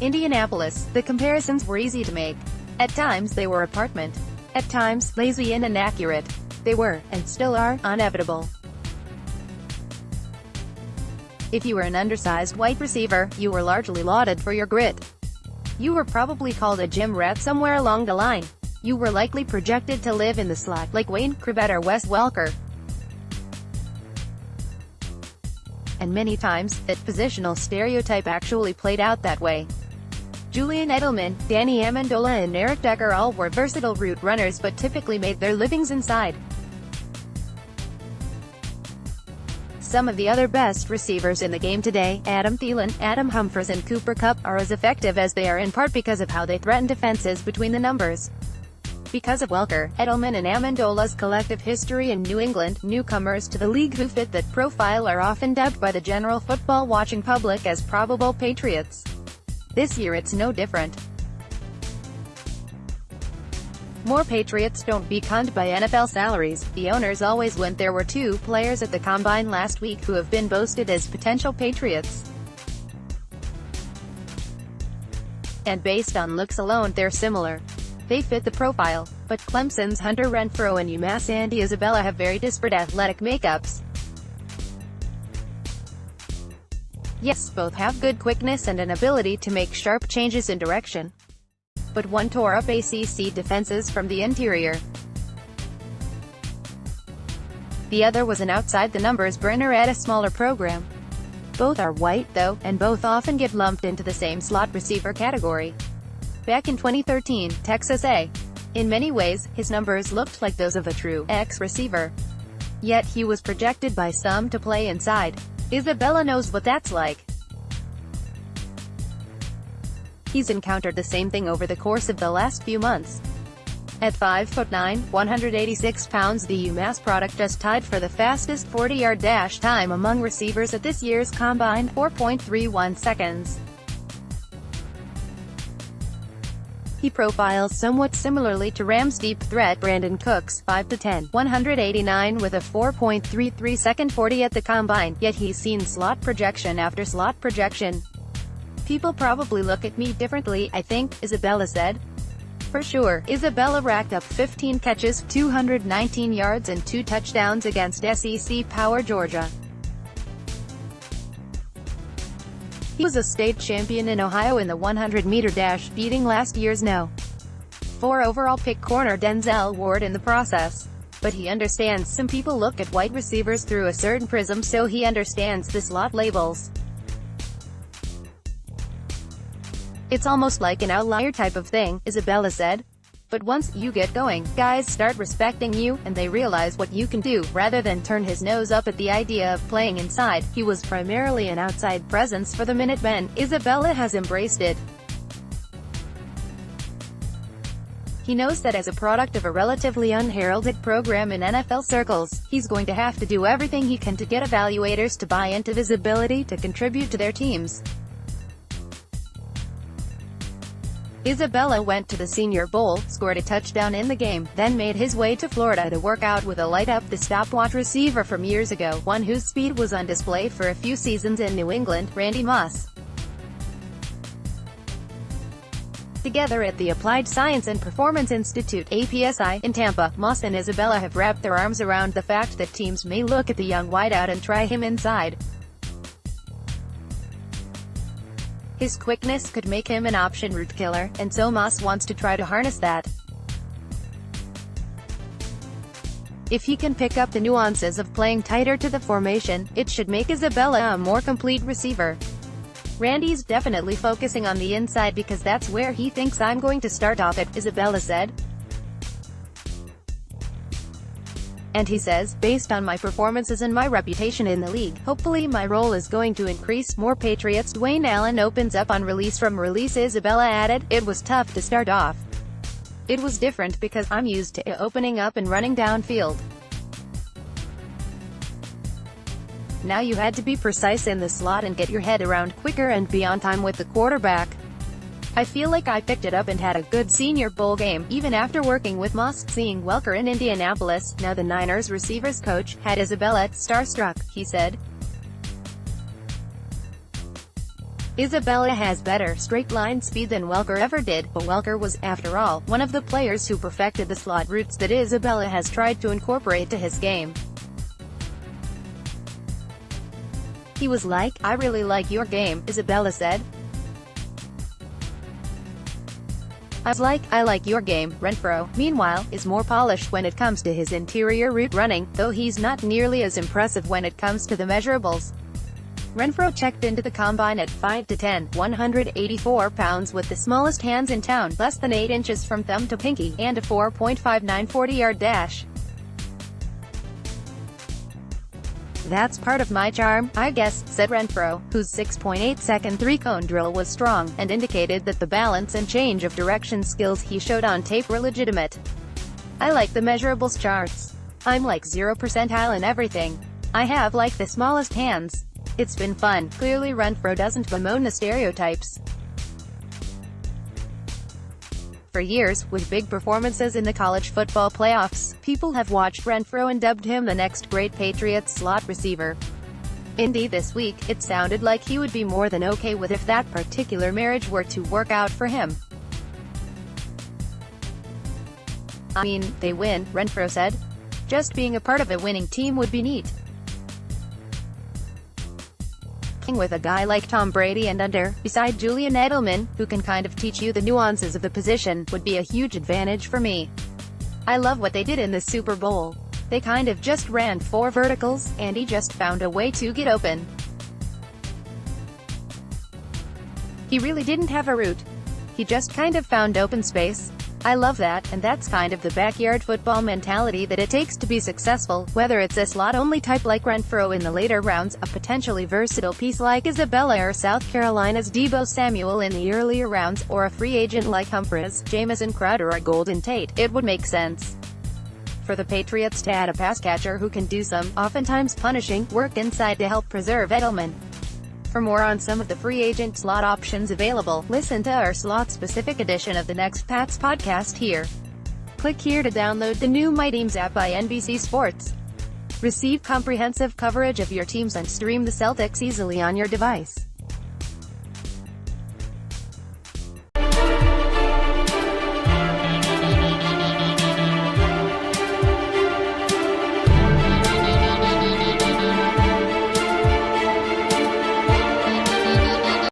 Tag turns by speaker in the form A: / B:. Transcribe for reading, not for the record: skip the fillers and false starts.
A: Indianapolis, the comparisons were easy to make. At times they were apartment. At times, lazy and inaccurate. They were, and still are, inevitable. If you were an undersized wide receiver, you were largely lauded for your grit. You were probably called a gym rat somewhere along the line. You were likely projected to live in the slot, like Wayne Chrebet or Wes Welker. And many times, that positional stereotype actually played out that way. Julian Edelman, Amendola and Eric Decker all were versatile route runners but typically made their livings inside. Some of the other best receivers in the game today, Adam Thielen, Adam Humphries and Cooper Kupp, are as effective as they are in part because of how they threaten defenses between the numbers. Because of Welker, Edelman and Amendola's collective history in New England, newcomers to the league who fit that profile are often dubbed by the general football-watching public as probable Patriots. This year it's no different. More Patriots don't be conned by NFL salaries. The owners always win. There were two players at the Combine last week who have been boasted as potential Patriots. And based on looks alone, they're similar. They fit the profile. But Clemson's Hunter Renfrow and UMass Andy Isabella have very disparate athletic makeups. Yes, both have good quickness and an ability to make sharp changes in direction. But one tore up ACC defenses from the interior. The other was an outside-the-numbers burner at a smaller program. Both are white, though, and both often get lumped into the same slot receiver category. Back in 2013, Texas A. In many ways, his numbers looked like those of a true X receiver. Yet he was projected by some to play inside. Isabella knows what that's like. He's encountered the same thing over the course of the last few months. At 5'9", 186 pounds, the UMass product just tied for the fastest 40-yard dash time among receivers at this year's Combine, 4.31 seconds. He profiles somewhat similarly to Rams deep threat Brandon Cooks, 5'10", 189 with a 4.33 second 40 at the Combine, yet he's seen slot projection after slot projection. People probably look at me differently, I think, Isabella said. For sure, Isabella racked up 15 catches, 219 yards and 2 touchdowns against SEC power Georgia. He was a state champion in Ohio in the 100-meter dash, beating last year's No. 4 overall pick corner Denzel Ward in the process. But he understands some people look at wide receivers through a certain prism, so he understands the slot labels. It's almost like an outlier type of thing, Isabella said. But once you get going, guys start respecting you, and they realize what you can do, rather than turn his nose up at the idea of playing inside. He was primarily an outside presence for the Minutemen. Isabella has embraced it. He knows that as a product of a relatively unheralded program in NFL circles, he's going to have to do everything he can to get evaluators to buy into his ability to contribute to their teams. Isabella went to the Senior Bowl, scored a touchdown in the game, then made his way to Florida to work out with a light-up-the-stopwatch receiver from years ago, one whose speed was on display for a few seasons in New England, Randy Moss. Together at the Applied Science and Performance Institute, APSI, in Tampa, Moss and Isabella have wrapped their arms around the fact that teams may look at the young wideout and try him inside. His quickness could make him an option route killer, and so Moss wants to try to harness that. If he can pick up the nuances of playing tighter to the formation, it should make Isabella a more complete receiver. Randy's definitely focusing on the inside because that's where he thinks I'm going to start off at, Isabella said. And he says, based on my performances and my reputation in the league, hopefully my role is going to increase. More Patriots. Dwayne Allen opens up on release. From release, Isabella added, it was tough to start off. It was different because I'm used to opening up and running downfield. Now you had to be precise in the slot and get your head around quicker and be on time with the quarterback. I feel like I picked it up and had a good Senior Bowl game, even after working with Moss. Seeing Welker in Indianapolis, now the Niners receivers coach, had Isabella starstruck, he said. Isabella has better straight-line speed than Welker ever did, but Welker was, after all, one of the players who perfected the slot routes that Isabella has tried to incorporate to his game. He was like, "I really like your game," Isabella said. "I was like, I like your game." Renfrow, meanwhile, is more polished when it comes to his interior route running, though he's not nearly as impressive when it comes to the measurables. Renfrow checked into the combine at 5'10", 184 pounds with the smallest hands in town, less than 8 inches from thumb to pinky, and a 4.59 40-yard dash. "That's part of my charm, I guess," said Renfrow, whose 6.8-second three-cone drill was strong, and indicated that the balance and change of direction skills he showed on tape were legitimate. "I like the measurables charts. I'm like 0 percentile in everything. I have like the smallest hands. It's been fun." Clearly Renfrow doesn't bemoan the stereotypes. For years, with big performances in the college football playoffs, people have watched Renfrow and dubbed him the next great Patriots slot receiver. Indy this week, it sounded like he would be more than okay with if that particular marriage were to work out for him. "I mean, they win," Renfrow said. "Just being a part of a winning team would be neat. With a guy like Tom Brady and beside Julian Edelman, who can kind of teach you the nuances of the position, would be a huge advantage for me. I love what they did in the Super Bowl. They kind of just ran 4 verticals, and he just found a way to get open. He really didn't have a route. He just kind of found open space. I love that, and that's kind of the backyard football mentality that it takes to be successful, whether it's a slot-only type like Renfrow in the later rounds, a potentially versatile piece like Isabella or South Carolina's Deebo Samuel in the earlier rounds, or a free agent like Humphries, Jamison Crowder or Golden Tate. It would make sense for the Patriots to add a pass catcher who can do some, oftentimes punishing, work inside to help preserve Edelman. For more on some of the free agent slot options available, listen to our slot-specific edition of the Next Pats podcast here. Click here to download the new My Teams app by NBC Sports. Receive comprehensive coverage of your teams and stream the Celtics easily on your device.